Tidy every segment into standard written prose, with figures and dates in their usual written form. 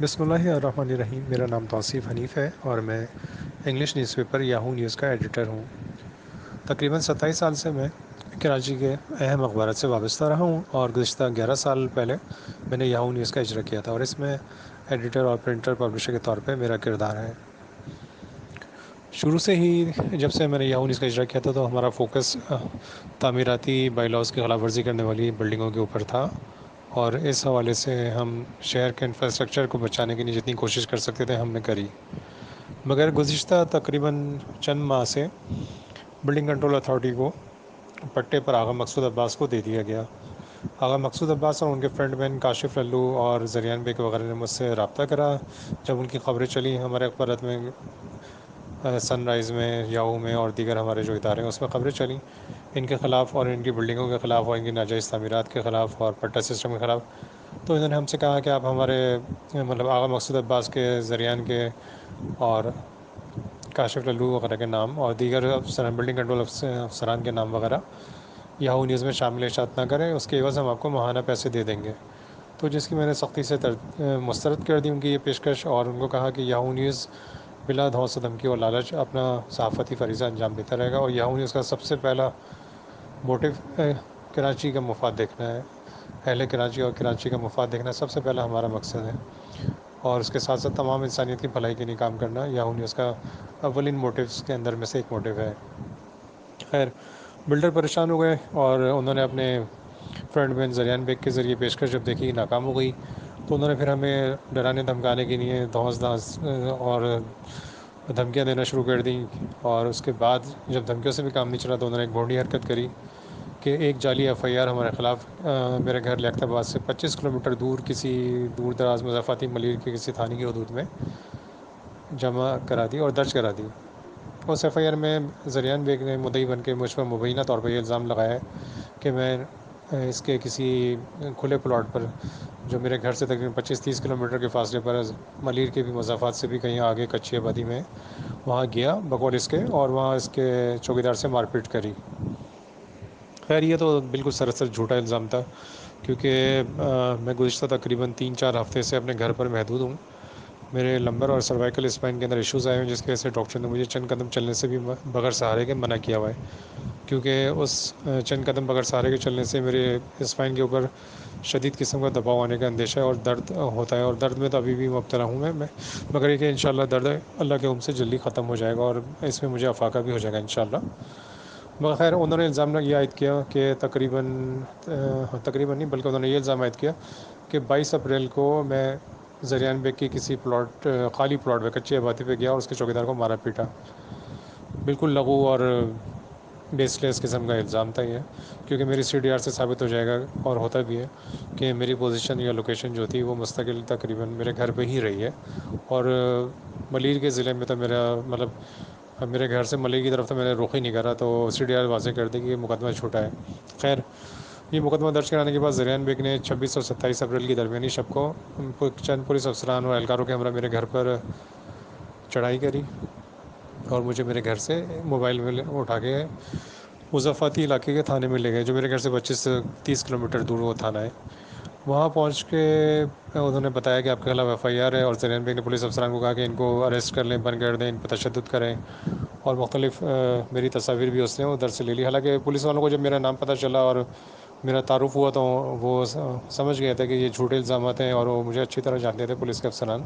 بسم اللہ الرحمن الرحیم۔ میرا نام توصیف حنیف ہے اور میں English news paper Yahoo news کا ایڈیٹر ہوں۔ تقریباً 27 سال سے میں کراچی کے اہم اخبارات سے وابستہ رہا ہوں اور گزشتہ 11 سال پہلے میں نے یاہو نیوز کا اجرا کیا تھا اور اس میں ایڈیٹر اور پرنٹر پبلشر کے طور پہ میرا کردار ہے۔ شروع سے ہی جب سے میں نے یاہو نیوز کا اجرا کیا تھا تو ہمارا فوکس تعمیراتی بائی لاز کی خلاف ورزی کرنے والی بلڈنگوں کے اوپر تھا، اور اس حوالے سے ہم شہر کے انفراسٹرکچر کو بچانے کے لیے جتنی کوشش کر سکتے تھے ہم نے کری، مگر گزشتہ تقریباً چند ماہ سے بلڈنگ کنٹرول اتھارٹی کو پٹے پر آغا مقصود عباس کو دے دیا گیا۔ آغا مقصود عباس اور ان کے فرنٹ مین کاشف للو اور زریان بیگ وغیرہ نے مجھ سے رابطہ کرا جب ان کی خبریں چلی ہمارے اخبارات میں، سن رائز میں، یاہو میں اور دیگر ہمارے جو ادارے ہیں اس میں خبریں چلیں ان کے خلاف اور ان کی بلڈنگوں کے خلاف اور ان کی ناجائز تعمیرات کے خلاف اور پٹا سسٹم کے خلاف۔ تو انہوں نے ہم سے کہا کہ آپ ہمارے آغا مقصود عباس کے، زریان کے اور کاشف للو وغیرہ کے نام اور دیگر بلڈنگ کنٹرول افسران کے نام وغیرہ یاہو نیوز میں شامل اشاعت نہ کریں، اس کے عوض ہم آپ کو ماہانہ پیسے دے دیں گے۔ تو جس کی میں نے سختی سے مسترد کر دی ان کی یہ پیشکش، اور ان کو کہا کہ یاہو نیوز بلا دھوس و دھمکی اور لالچ اپنا صحافتی فریضہ انجام دیتا رہے گا، اور یاہو نیوز کا سب سے پہلا موٹیو کراچی کا مفاد دیکھنا ہے، اہل کراچی اور کراچی کا مفاد دیکھنا سب سے پہلا ہمارا مقصد ہے، اور اس کے ساتھ ساتھ تمام انسانیت کی بھلائی کے لیے کام کرنا یاہو نیوز کا اولین موٹیوز کے اندر میں سے ایک موٹیو ہے۔ خیر، بلڈر پریشان ہو گئے اور انہوں نے اپنے فرنٹ مین زریان بیگ کے ذریعے پیشکش جب دیکھی ناکام ہو گئی تو انہوں نے پھر ہمیں ڈرانے دھمکانے کے لیے دھوس اور دھمکیاں دینا شروع کر دیں، اور اس کے بعد جب دھمکیوں سے بھی کام نہیں چلا تو انہوں نے ایک بھونڈی حرکت کری کہ ایک جعلی ایف آئی آر ہمارے خلاف میرے گھر لیاقت آباد سے 25 کلومیٹر دور کسی دور دراز مضافاتی ملیر کے کسی تھانے کی حدود میں جمع کرا دی اور درج کرا دی۔ اس ایف آئی آر میں زریان بیگ نے مدعی بن کے مجھ پر مبینہ طور پر یہ الزام لگایا ہے کہ میں اس کے کسی کھلے پلاٹ پر جو میرے گھر سے تقریباً 25-30 کلومیٹر کے فاصلے پر ملیر کے بھی مضافات سے بھی کہیں آگے کچی آبادی میں وہاں گیا بقول اس کے، اور وہاں اس کے چوکیدار سے مار پیٹ کری۔ خیر، یہ تو بالکل سراسر جھوٹا الزام تھا، کیونکہ میں گزشتہ تقریباً 3-4 ہفتے سے اپنے گھر پر محدود ہوں۔ میرے لمبر اور سروائیکل اسپائن کے اندر ایشوز آئے ہیں، جس کی وجہ سے ڈاکٹر نے مجھے چند قدم چلنے سے بھی بغیر سہارے کے منع کیا ہوا ہے، کیونکہ اس چند قدم بغیر سہارے کے چلنے سے میرے اسپائن کے اوپر شدید قسم کا دباؤ آنے کا اندیشہ ہے اور درد ہوتا ہے، اور درد میں تو ابھی بھی مبتلا ہوں میں، مگر یہ کہ انشاءاللہ درد اللہ کے سے جلدی ختم ہو جائے گا اور اس میں مجھے افاقہ بھی ہو جائے گا انشاءاللہ۔ مگر خیر، انہوں نے الزام یہ عائد کیا کہ تقریباً نہیں بلکہ انہوں نے یہ الزام عائد کیا کہ 22 اپریل کو میں زریان بیگ کی کسی خالی پلاٹ پہ کچی آبادی پہ گیا اور اس کے چوکیدار کو مارا پیٹا۔ بالکل لغو اور بیس لیس قسم کا الزام تھا یہ، کیونکہ میری سی ڈی آر سے ثابت ہو جائے گا اور ہوتا بھی ہے کہ میری پوزیشن یا لوکیشن جو تھی وہ مستقل تقریباً میرے گھر پہ ہی رہی ہے، اور ملیر کے ضلع میں تو میرے گھر سے ملیر کی طرف تو میں نے رخ ہی نہیں کرا، تو سی ڈی آر واضح کر دی کہ یہ مقدمہ چھوٹا ہے۔ خیر، یہ مقدمہ درج کرانے کے بعد زریان بیگ نے 26 اور 27 اپریل کی درمیانی شب کو چند پولیس افسران اور اہلکاروں کے ہمراہ میرے گھر پر چڑھائی کری اور مجھے میرے گھر سے موبائل میں اٹھا کے مضافاتی علاقے کے تھانے میں لے گئے، جو میرے گھر سے 25 سے 30 کلومیٹر دور وہ تھانہ ہے۔ وہاں پہنچ کے انہوں نے بتایا کہ آپ کے خلاف ایف آئی آر ہے، اور زریان بیگ نے پولیس افسران کو کہا کہ ان کو اریسٹ کر لیں، بند کر دیں، ان پر تشدد کریں، اور مختلف میری تصاویر بھی اس نے ادھر سے لے لی۔ حالانکہ پولیس والوں کو جب میرا نام پتہ چلا اور میرا تعارف ہوا تو وہ سمجھ گئے تھے کہ یہ جھوٹے الزامات ہیں، اور وہ مجھے اچھی طرح جانتے تھے پولیس کے افسران،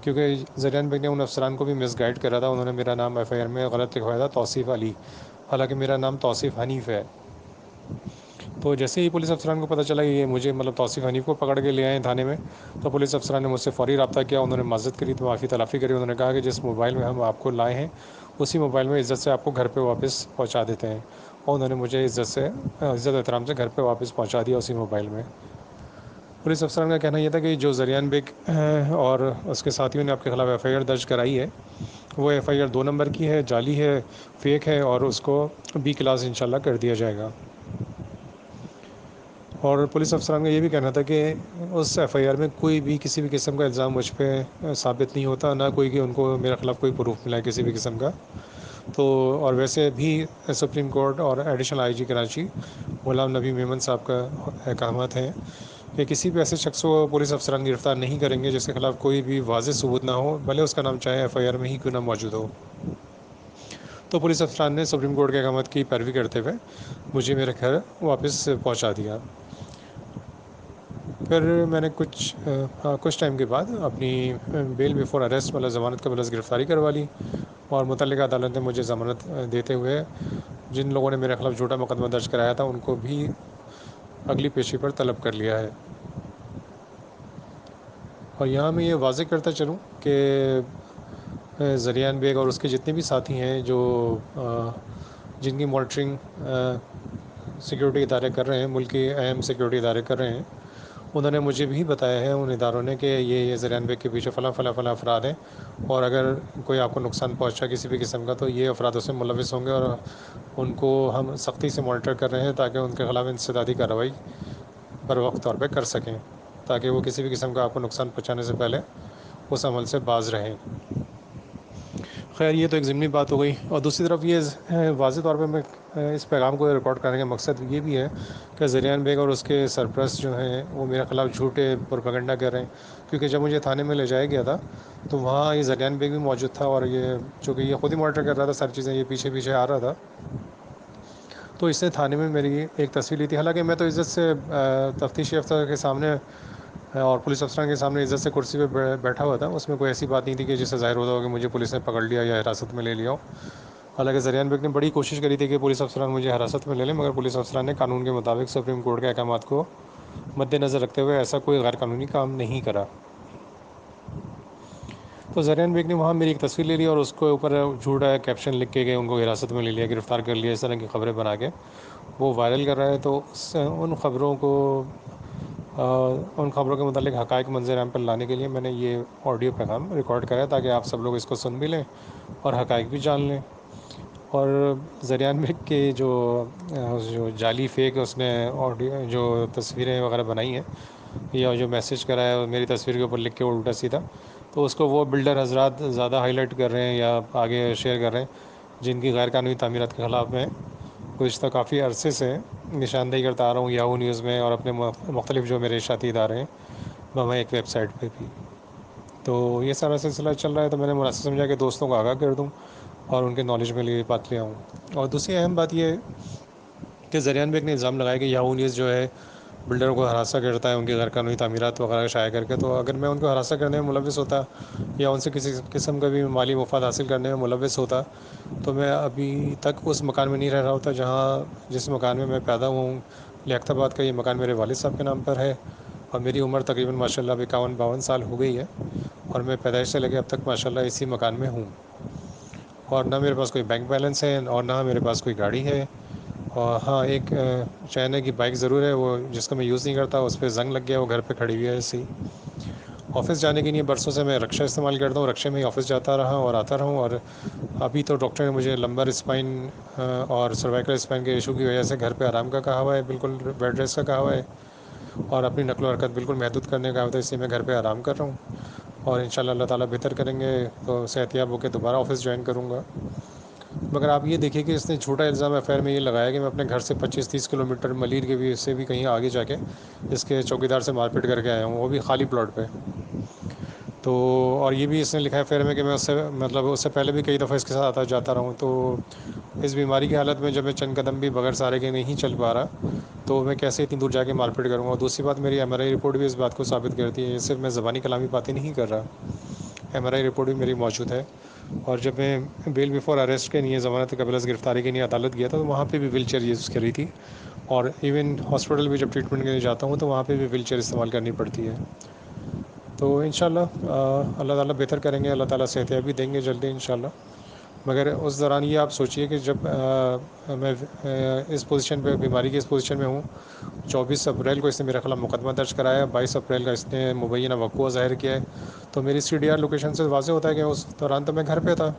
کیونکہ زریان بیگ نے ان افسران کو بھی مس گائیڈ کرا تھا۔ انہوں نے میرا نام ایف آئی آر میں غلط لکھوایا تھا، توصیف علی، حالانکہ میرا نام توصیف حنیف ہے۔ تو جیسے ہی پولیس افسران کو پتہ چلا کہ یہ مجھے توصیف حنیف کو پکڑ کے لے آئے تھانے میں، تو پولیس افسران نے مجھ سے فوری رابطہ کیا، انہوں نے معذرت کری، تو معافی تلافی کری، انہوں نے کہا کہ جس موبائل میں ہم آپ کو لائے ہیں اسی موبائل میں عزت سے آپ کو گھر پہ واپس پہنچا دیتے ہیں، اور انہوں نے مجھے عزت احترام سے گھر پہ واپس پہنچا دیا اسی موبائل میں۔ پولیس افسران کا کہنا یہ تھا کہ جو زریان بیگ اور اس کے ساتھیوں نے آپ کے خلاف ایف آئی آر درج کرائی ہے وہ ایف آئی آر 2 نمبر کی ہے، جعلی ہے، فیک ہے، اور اس کو B کلاس انشاءاللہ کر دیا جائے گا۔ اور پولیس افسران کا یہ بھی کہنا تھا کہ اس ایف آئی آر میں کوئی بھی کسی بھی قسم کا الزام مجھ پہ ثابت نہیں ہوتا، نہ کوئی کہ ان کو میرے خلاف کوئی پروف ملا ہے کسی بھی قسم کا۔ تو اور ویسے بھی سپریم کورٹ اور ایڈیشنل آئی جی کراچی غلام نبی میمن صاحب کا احکامات ہیں کہ کسی بھی ایسے شخص کو پولیس افسران گرفتار نہیں کریں گے جس کے خلاف کوئی بھی واضح ثبوت نہ ہو، بھلے اس کا نام چاہے ایف آئی آر میں ہی کیوں نہ موجود ہو۔ تو پولیس افسران نے سپریم کورٹ کے احکامات کی پیروی کرتے ہوئے مجھے میرے گھر واپس پہنچا دیا۔ پھر میں نے کچھ ٹائم کے بعد اپنی بیل بیفور اریسٹ مطلب ضمانت قبل از گرفتاری کروا لی، اور متعلقہ عدالت نے مجھے ضمانت دیتے ہوئے جن لوگوں نے میرے خلاف جھوٹا مقدمہ درج کرایا تھا ان کو بھی اگلی پیشی پر طلب کر لیا ہے۔ اور یہاں میں یہ واضح کرتا چلوں کہ زریان بیگ اور اس کے جتنے بھی ساتھی ہیں جو جن کی مانیٹرنگ سیکیورٹی ادارے کر رہے ہیں، ملک کے اہم سیکیورٹی ادارے کر رہے ہیں، انہوں نے مجھے بھی بتایا ہے ان اداروں نے کہ یہ زریان بیگ کے پیچھے فلاں فلاں فلاں افراد ہیں، اور اگر کوئی آپ کو نقصان پہنچا کسی بھی قسم کا تو یہ افراد اس میں ملوث ہوں گے، اور ان کو ہم سختی سے مانیٹر کر رہے ہیں تاکہ ان کے خلاف انسدادی کارروائی پر وقت طور پہ کر سکیں، تاکہ وہ کسی بھی قسم کا آپ کو نقصان پہنچانے سے پہلے اس عمل سے باز رہیں۔ خیر یہ تو ایک ضمنی بات ہو گئی، اور دوسری طرف یہ واضح طور پہ میں اس پیغام کو ریکارڈ کرنے کا مقصد یہ بھی ہے کہ زریان بیگ اور اس کے سرپرست جو ہیں وہ میرے خلاف جھوٹے پروپیگنڈا کر رہے ہیں، کیونکہ جب مجھے تھانے میں لے جایا گیا تھا تو وہاں یہ زریان بیگ بھی موجود تھا، اور یہ چونکہ یہ خود ہی مانیٹر کر رہا تھا ساری چیزیں، یہ پیچھے پیچھے آ رہا تھا، تو اس نے تھانے میں میری ایک تصویر لی تھی۔ حالانکہ میں تو عزت سے تفتیشی افسر کے سامنے اور پولیس افسران کے سامنے عزت سے کرسی پہ بیٹھا ہوا تھا، اس میں کوئی ایسی بات نہیں تھی کہ جس سے ظاہر ہوتا ہو کہ مجھے پولیس نے پکڑ لیا یا حراست میں لے لیا ہو۔ حالانکہ زریان بیگ نے بڑی کوشش کری تھی کہ پولیس افسران مجھے حراست میں لے لیں، مگر پولیس افسران نے قانون کے مطابق سپریم کورٹ کے احکامات کو مد نظر رکھتے ہوئے ایسا کوئی غیر قانونی کام نہیں کرا۔ تو زریان بیگ نے وہاں میری ایک تصویر لے لی اور اس کے اوپر جھوٹا کیپشن لکھ کے ان کو حراست میں لے لیا، گرفتار کر لیا، اس طرح کی خبریں بنا کے وہ وائرل کر رہا ہے۔ تو ان خبروں کے متعلق حقائق منظر عام پر لانے کے لیے میں نے یہ آڈیو پیغام ریکارڈ کرا تاکہ آپ سب لوگ اس کو سن بھی لیں اور حقائق بھی جان لیں۔ اور زریان بیگ کے جو جعلی فیک اس نے آڈیو جو تصویریں وغیرہ بنائی ہیں یا جو میسیج کرا ہے میری تصویر کے اوپر لکھ کے الٹا سیدھا، تو اس کو وہ بلڈر حضرات زیادہ ہائی لائٹ کر رہے ہیں یا آگے شیئر کر رہے ہیں جن کی غیر قانونی تعمیرات کے خلاف میں گزشتہ کافی عرصے سے نشاندہی کرتا آ رہا ہوں، یاہو نیوز میں اور اپنے مختلف جو میرے اشاعتی ادارے ہیں وہاں ایک ویب سائٹ پہ بھی۔ تو یہ سارا سلسلہ چل رہا ہے، تو میں نے مناسب سمجھا کہ دوستوں کو آگاہ کر دوں اور ان کے نالج میں لیے بات لے آؤں۔ اور دوسری اہم بات یہ ہے کہ زریان بیگ نے الزام لگایا کہ یاہو نیوز جو ہے بلڈروں کو ہراساں کرتا ہے ان کی غیر قانونی تعمیرات وغیرہ شائع کر کے، تو اگر میں ان کو ہراساں کرنے میں ملوث ہوتا یا ان سے کسی قسم کا بھی مالی مفاد حاصل کرنے میں ملوث ہوتا تو میں ابھی تک اس مکان میں نہیں رہ رہا ہوتا جس مکان میں پیدا ہوا ہوں۔ لیاقت آباد کا یہ مکان میرے والد صاحب کے نام پر ہے، اور میری عمر تقریباً ماشاء اللہ 51-52 سال ہو گئی ہے، اور میں پیدائش سے لے کے اب تک ماشاء اللہ اسی مکان میں ہوں، اور نہ میرے پاس کوئی بینک بیلنس ہے اور نہ میرے پاس کوئی گاڑی ہے، اور ہاں ایک چائنا کی بائک ضرور ہے، وہ جس کو میں یوز نہیں کرتا، اس پہ زنگ لگ گیا، وہ گھر پہ کھڑی ہوئی ہے ایسی۔ آفس جانے کے لیے برسوں سے میں رکشہ استعمال کرتا ہوں، رکشے میں ہی آفس جاتا رہا اور آتا رہا ہوں، اور ابھی تو ڈاکٹر نے مجھے لمبر اسپائن اور سروائکل اسپائن کے ایشو کی وجہ سے گھر پہ آرام کا کہا ہوا ہے، بالکل بیڈ ریسٹ کا کہا ہوا ہے، اور اپنی نقل و حرکت بالکل محدود کرنے کا ہوتا ہے، اس لیے میں گھر پہ آرام کر رہا ہوں، اور انشاءاللہ اللہ تعالیٰ بہتر کریں گے تو صحتیاب ہو کے دوبارہ آفس جوائن کروں گا۔ مگر آپ یہ دیکھیے کہ اس نے جھوٹا الزام ایف آئی آر میں یہ لگایا کہ میں اپنے گھر سے 25-30 کلومیٹر ملیر کے بھی اس سے بھی کہیں آگے جا کے اس کے چوکیدار سے مار پیٹ کر کے آیا ہوں، وہ بھی خالی پلاٹ پہ۔ تو اور یہ بھی اس نے لکھا ہے فیر میں کہ میں اس سے پہلے بھی کئی دفعہ اس کے ساتھ آتا جاتا رہا ہوں، تو اس بیماری کی حالت میں جب میں چند قدم بھی بغیر سہارے کے نہیں چل پا رہا تو میں کیسے اتنی دور جا کے مار پیٹ کروں گا۔ اور دوسری بات میری ایم آر آئی رپورٹ بھی اس بات کو ثابت کرتی ہے، صرف میں زبانی کلامی باتیں نہیں کر رہا، ایم آر آئی رپورٹ بھی میری موجود ہے، اور جب میں بیل بیفور اریسٹ کے لیے ضمانت قبل از گرفتاری کے لیے عدالت گیا تھا تو وہاں پہ بھی ویل چیئر یوز کری تھی، اور ایون ہاسپٹل بھی جب ٹریٹمنٹ کے لیے جاتا ہوں تو وہاں پہ بھی ویل چیئر استعمال کرنی پڑتی ہے۔ تو انشاءاللہ اللہ تعالیٰ بہتر کریں گے، اللہ تعالیٰ صحتیابی دیں گے جلدی انشاءاللہ۔ مگر اس دوران یہ آپ سوچئے کہ جب میں اس پوزیشن پہ بیماری کی اس پوزیشن میں ہوں، 24 اپریل کو اس نے میرے خلاف مقدمہ درج کرایا، 22 اپریل کا اس نے مبینہ وقوع ظاہر کیا ہے، تو میری سی ڈی آر لوکیشن سے واضح ہوتا ہے کہ اس دوران تو میں گھر پہ تھا،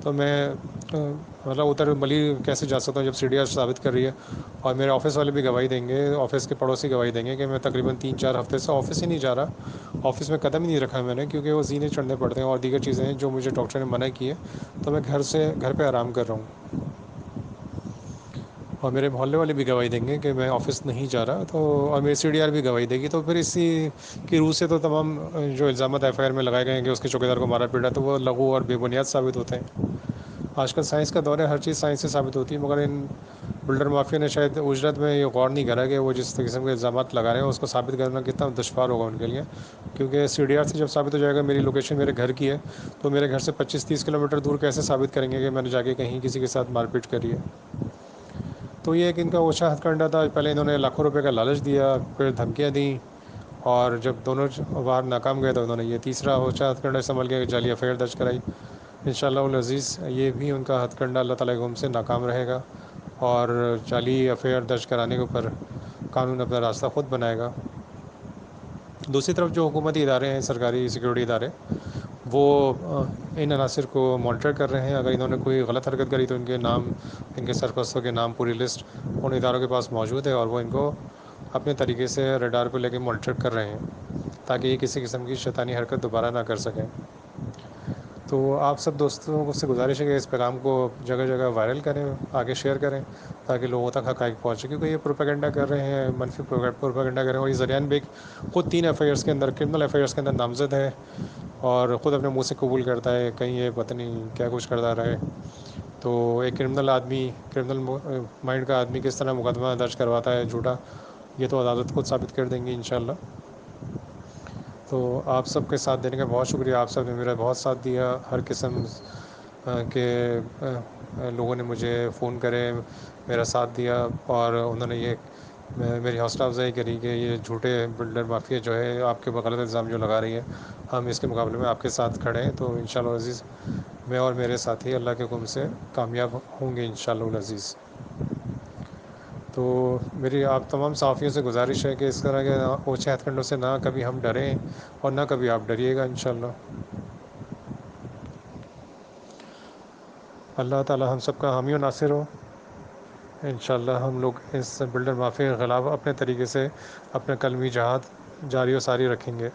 تو میں مطلب ادھر ملی کیسے جا سکتا ہوں جب سی ڈی آر ثابت کر رہی ہے، اور میرے آفس والے بھی گواہی دیں گے، آفس کے پڑوسی گواہی دیں گے کہ میں تقریباً 3-4 ہفتے سے آفس ہی نہیں جا رہا، آفس میں قدم ہی نہیں رکھا میں نے، کیونکہ وہ زینے چڑھنے پڑتے ہیں اور دیگر چیزیں ہیں جو مجھے ڈاکٹر نے منع کی ہے، تو میں گھر پہ آرام کر رہا ہوں۔ اور میرے محلے والے بھی گواہی دیں گے کہ میں آفس نہیں جا رہا، تو اور میری سی ڈی آر بھی گواہی دے گی، تو پھر اسی کی روح سے تو تمام جو الزامات ایف آئی آر میں لگائے گئے ہیں کہ اس کے چوکیدار کو مارا پیٹا، تو وہ لغو اور بے بنیاد ثابت ہوتے ہیں۔ آج کل سائنس کا دور ہے، ہر چیز سائنس سے ثابت ہوتی ہے، مگر ان بلڈر مافیا نے شاید اجرت میں یہ غور نہیں کرا کہ وہ جس قسم کے الزامات لگا رہے ہیں اس کو ثابت کرنا کتنا دشوار ہوگا ان کے لیے، کیونکہ سی ڈی آر سے جب ثابت ہو جائے گا میری لوکیشن میرے گھر کی ہے، تو میرے گھر سے 25-30 کلومیٹر دور کیسے ثابت کریں گے کہ میں نے جا کے کہیں کسی کے ساتھ مار پیٹ کری ہے۔ تو یہ ایک ان کا اوچھا ہتھ کنڈا تھا، پہلے انہوں نے لاکھوں روپے کا لالچ دیا، پھر دھمکیاں دیں، اور جب دونوں بار ناکام گئے تو انہوں نے یہ تیسرا اوچھا ہتھ کنڈا استعمال کیا کہ جعلی ایف آئی آر درج کرائی۔ انشاءاللہ العزیز یہ بھی ان کا ہتھ کنڈا اللہ تعالیٰ کے حکم سے ناکام رہے گا، اور جعلی ایف آئی آر درج کرانے کے اوپر قانون اپنا راستہ خود بنائے گا۔ دوسری طرف جو حکومتی ادارے ہیں، سرکاری سیکیورٹی ادارے، وہ ان عناصر کو مانیٹر کر رہے ہیں۔ اگر انہوں نے کوئی غلط حرکت کری تو ان کے نام، ان کے سرپرستوں کے نام، پوری لسٹ ان اداروں کے پاس موجود ہے، اور وہ ان کو اپنے طریقے سے ریڈار پہ لے کے مانیٹر کر رہے ہیں تاکہ یہ کسی قسم کی شیطانی حرکت دوبارہ نہ کر سکیں۔ تو آپ سب دوستوں سے گزارش ہے کہ اس پیغام کو جگہ جگہ وائرل کریں، آگے شیئر کریں، تاکہ لوگوں تک حقائق پہنچے، کیونکہ یہ پروپیگنڈا کر رہے ہیں، منفی پروپیگنڈا کر رہے ہیں، اور یہ زریان بیگ خود 3 ایف آئی آرس کے اندر، کرمنل ایف آئی آرس کے اندر نامزد ہے، اور خود اپنے منہ سے قبول کرتا ہے، کہیں یہ پتہ نہیں کیا کچھ کرتا رہے۔ تو ایک کرمنل آدمی، کرمنل مائنڈ کا آدمی کس طرح مقدمہ درج کرواتا ہے جھوٹا، یہ تو عدالت خود ثابت کر دیں گی انشاءاللہ۔ تو آپ سب کے ساتھ دینے کا بہت شکریہ، آپ سب نے میرا بہت ساتھ دیا، ہر قسم کے لوگوں نے مجھے فون کرے، میرا ساتھ دیا، اور انہوں نے یہ میری حوصلہ افزائی کری کہ یہ جھوٹے بلڈر مافیا جو ہے آپ کے غلط الزام جو لگا رہی ہے، ہم اس کے مقابلے میں آپ کے ساتھ کھڑے ہیں، تو انشاءاللہ العزیز میں اور میرے ساتھی اللہ کے حکم سے کامیاب ہوں گے انشاءاللہ العزیز۔ تو میری آپ تمام صحافیوں سے گزارش ہے کہ اس طرح کے اونچے ہتھ کنڈوں سے نہ کبھی ہم ڈریں، اور نہ کبھی آپ ڈریے گا انشاءاللہ۔ اللہ تعالیٰ ہم سب کا حامی و ناصر ہو۔ انشاءاللہ ہم لوگ اس بلڈر مافیا کے خلاف اپنے طریقے سے اپنا کلمی جہاد جاری و ساری رکھیں گے۔